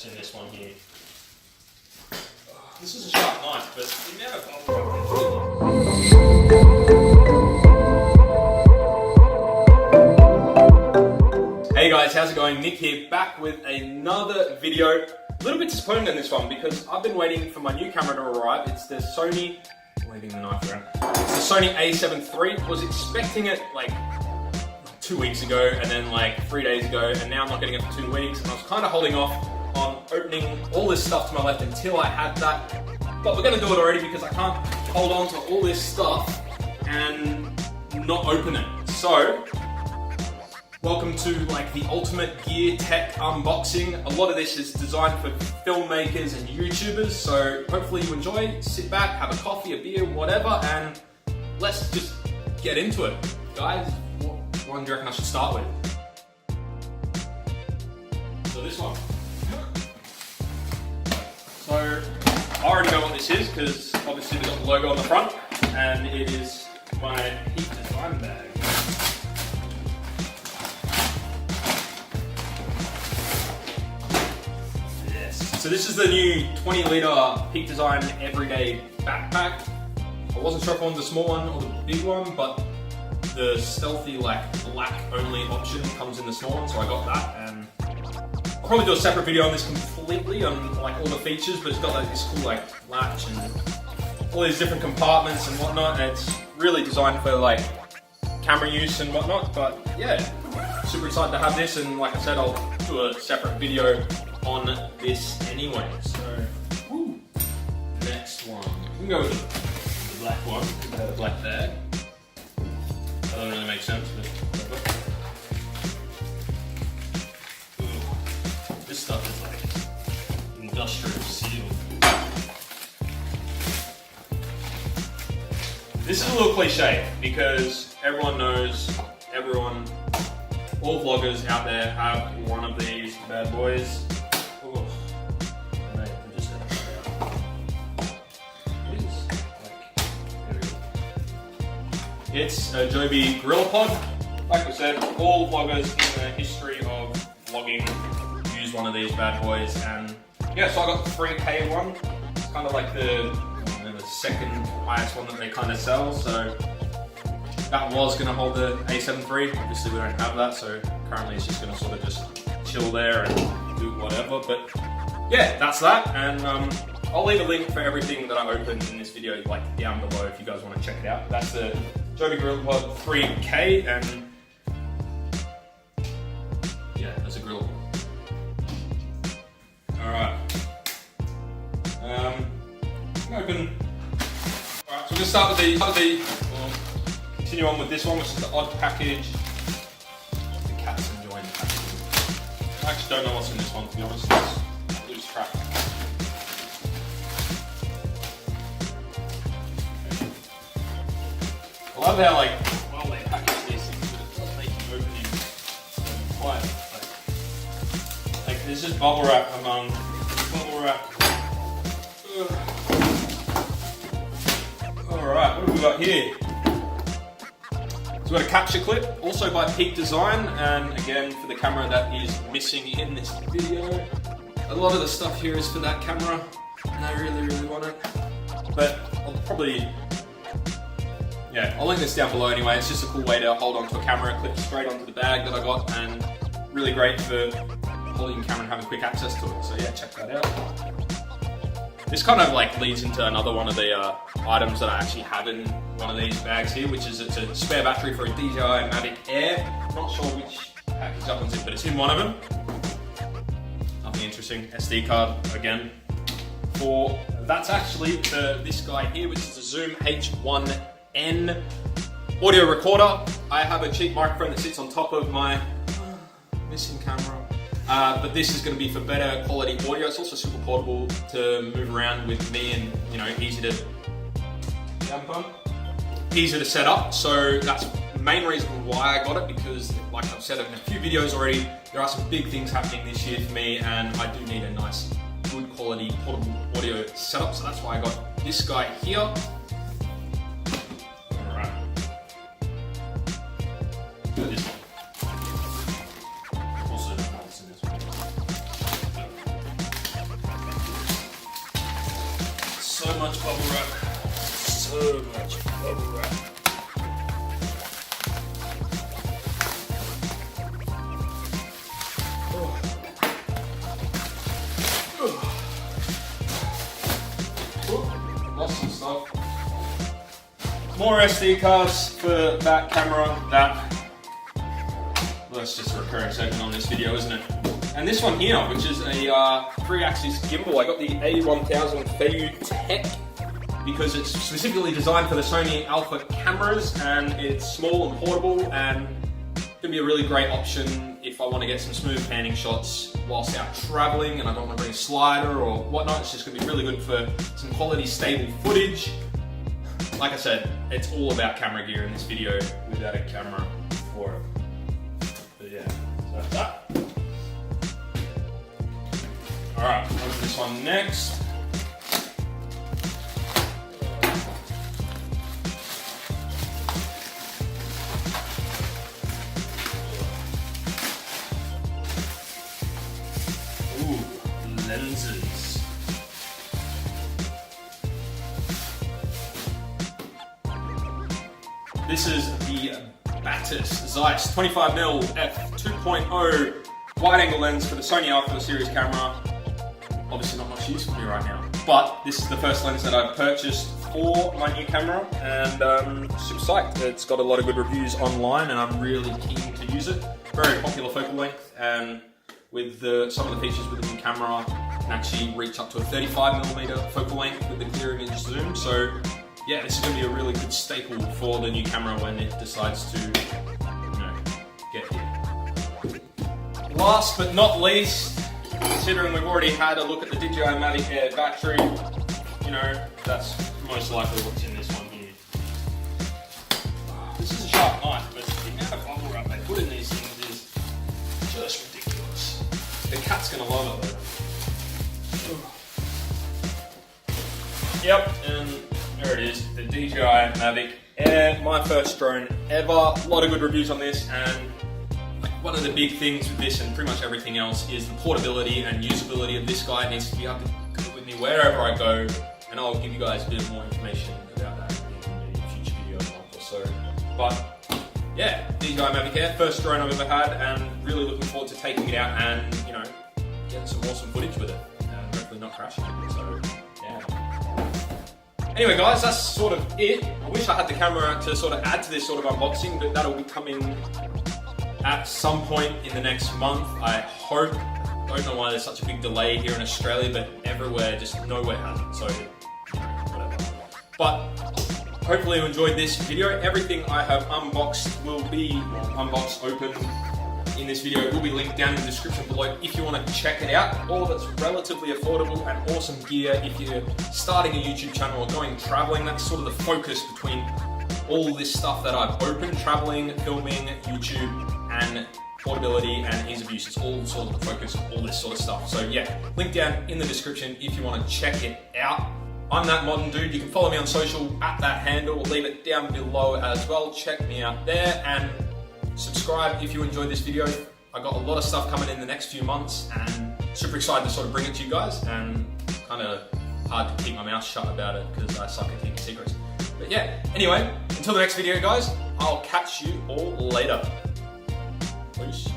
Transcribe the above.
what's in this one here. This is a sharp knife, but the amount of bubble wrap is really nice. Hey guys, how's it going? Nick here, back with another video. A little bit disappointed in this one because I've been waiting for my new camera to arrive. It's the Sony, waving the knife around. It's the Sony a7 III. Was expecting it like 2 weeks ago and then like 3 days ago, and now I'm not getting it for 2 weeks, and I was kind of holding off on opening all this stuff to my left until I had that. But we're going to do it already because I can't hold on to all this stuff and not open it. So, welcome to like the ultimate gear tech unboxing. A lot of this is designed for filmmakers and YouTubers, so hopefully you enjoy. Sit back, have a coffee, a beer, whatever, and let's just get into it. Guys, what one do you reckon I should start with? So this one. So I already know what this is because obviously we've got the logo on the front, and it is my Peak Design bag. Yes. So this is the new 20-litre Peak Design everyday backpack. I wasn't sure if I wanted the small one or the big one, but the stealthy like black only option comes in the small one, so I got that. And I'll probably do a separate video on this completely, on like all the features, but it's got like this cool like latch and all these different compartments and whatnot, and it's really designed for like camera use and whatnot. But yeah, super excited to have this, and like I said, I'll do a separate video on this anyway. So, woo. Next one. We can go with the black one, the black bag. That doesn't really make sense, but whatever. This stuff is like industrial seal. This is a little cliche because everyone knows, all vloggers out there have one of these bad boys. Oh, mate, I just had to try it out. It is like, there we go. It's a Joby Gorilla Pod. Like I said, all vloggers in the history of vlogging one of these bad boys, and yeah, so I got the 3K one. It's kind of like the second highest one that they kind of sell, so that was going to hold the a7 III. Obviously we don't have that, so currently it's just going to sort of just chill there and do whatever, but yeah, that's that. And I'll leave a link for everything that I opened in this video like down below if you guys want to check it out. That's the Joby Gorilla Pod 3K, and yeah, that's a Gorilla Pod. Alright, open. Alright, so we're going to start with well, continue on with this one, which is the odd package. The cats enjoying the packaging. I actually don't know what's in this one, to be honest. It's loose track. I love how like well they package these things, but it does make the opening quite like there's just bubble wrap among bubble wrap. Alright, what have we got here? So we've got a capture clip, also by Peak Design, and again for the camera that is missing in this video. A lot of the stuff here is for that camera, and I really want it. But I'll probably, yeah, I'll link this down below anyway. It's just a cool way to hold onto a camera, clip straight onto the bag that I got, and really great for holding your camera and having quick access to it. So yeah, check that out. This kind of like leads into another one of the items that I actually have in one of these bags here, which is it's a spare battery for a DJI Mavic Air. Not sure which package that one's in, but it's in one of them. Nothing interesting. SD card again. For that's actually this guy here, which is the Zoom H1N audio recorder. I have a cheap microphone that sits on top of my missing camera. But this is going to be for better quality audio. It's also super portable to move around with me, and you know, easy to set up. So that's the main reason why I got it, because like I've said in a few videos already, there are some big things happening this year for me, and I do need a nice, good quality portable audio setup. So that's why I got this guy here. Alright. This one. Also, So much bubble wrap. So much bubble wrap. Lost some stuff. More SD cards for that camera. Well, that's just a recurring segment on this video, isn't it? And this one here, which is a 3-axis gimbal. I got the A1000 Feiyu Tech because it's specifically designed for the Sony Alpha cameras, and it's small and portable, and can be a really great option if I want to get some smooth panning shots whilst out traveling and I don't want to bring a slider or whatnot. It's just going to be really good for some quality, stable footage. Like I said, it's all about camera gear in this video without a camera for it. But yeah, so that's that. Alright, on to this one next. Ooh, lenses. This is the Batis Zeiss 25mm f2.0 wide-angle lens for the Sony Alpha series camera. Obviously not much use for me right now, but this is the first lens that I've purchased for my new camera, and super psyched. It's got a lot of good reviews online and I'm really keen to use it. Very popular focal length, and with some of the features with the new camera, can actually reach up to a 35mm focal length with the clear image zoom. So yeah, this is going to be a really good staple for the new camera when it decides to, get here. Last but not least, considering we've already had a look at the DJI Mavic Air battery, that's most likely what's in this one here. This is a sharp knife, but the amount of bubble wrap they put in these things is just ridiculous. The cat's going to love it though. Yep, and there it is, the DJI Mavic Air, my first drone ever. A lot of good reviews on this, and one of the big things with this and pretty much everything else is the portability and usability of this guy. It needs to be able to go with me wherever I go, and I'll give you guys a bit more information about that in a future video or so. But yeah, DJI Mavic Air, first drone I've ever had, and really looking forward to taking it out and getting some awesome footage with it, and hopefully not crashing it. So yeah. Anyway guys, that's sort of it. I wish I had the camera to sort of add to this sort of unboxing, but that'll be coming at some point in the next month, I hope. I don't know why there's such a big delay here in Australia, but everywhere, just nowhere has it, so whatever. But hopefully you enjoyed this video. Everything I have unboxed will be unboxed, open in this video. It will be linked down in the description below if you want to check it out. All of it's relatively affordable and awesome gear if you're starting a YouTube channel or going traveling. That's sort of the focus between all this stuff that I've opened: traveling, filming, YouTube, and portability and ease of use. It's all sort of the focus of all this sort of stuff. So yeah, link down in the description if you want to check it out. I'm That Modern Dude. You can follow me on social at that handle. Leave it down below as well. Check me out there and subscribe if you enjoyed this video. I got a lot of stuff coming in the next few months and super excited to sort of bring it to you guys, and kind of hard to keep my mouth shut about it because I suck at keeping secrets. But yeah, anyway, until the next video guys, I'll catch you all later. Peace.